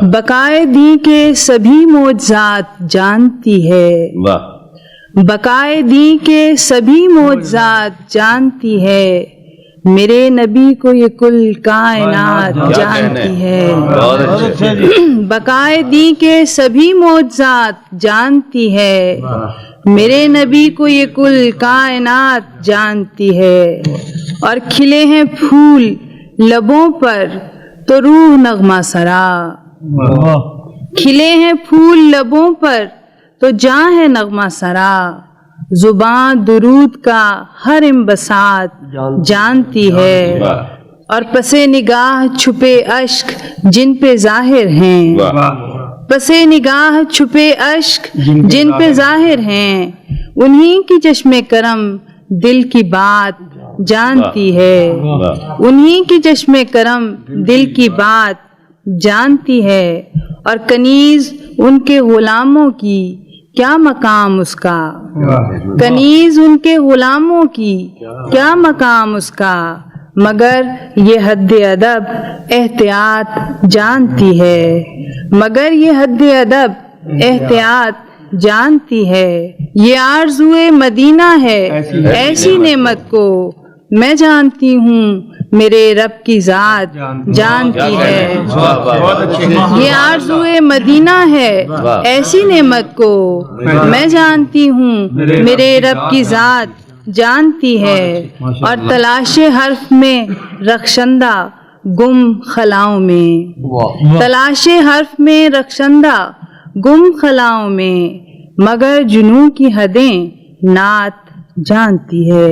بقائے دی کے سبھی معجزات جانتی ہے، بقائے دی کے سبھی معجزات جانتی ہے، میرے نبی کو یہ کل کائنات جانتی ہے۔ بقائے دی کے سبھی معجزات جانتی ہے، میرے نبی کو یہ کل کائنات جانتی ہے۔ اور کھلے ہیں پھول لبوں پر تو روح نغمہ سرا، کھلے ہیں پھول لبوں پر تو جاں ہے نغمہ سرا، زبان درود کا ہر انبساط جانتی ہے۔ اور پس نگاہ چھپے اشک جن پہ ظاہر ہیں، پس نگاہ چھپے اشک جن پہ ظاہر ہیں، انہی کی چشم کرم دل کی بات جانتی ہے، انہی کی چشم کرم دل کی بات جانتی ہے۔ اور کنیز ان کے غلاموں کی کیا مقام اس کا، کنیز ان کے غلاموں کی کیا مقام اس کا، مگر یہ حد ادب احتیاط جانتی ہے، مگر یہ حد ادب احتیاط جانتی ہے۔ یہ آرزوئے مدینہ ہے ایسی نعمت کو میں جانتی ہوں، میرے رب کی ذات جانتی ہے۔ یہ آرزوئے مدینہ ہے ایسی نعمت کو میں جانتی ہوں، میرے رب کی ذات جانتی ہے۔ اور تلاش حرف میں رخشندہ گم خلاؤں میں، تلاش حرف میں رخشندہ گم خلاؤں میں، مگر جنوں کی حدیں نعت جانتی ہے۔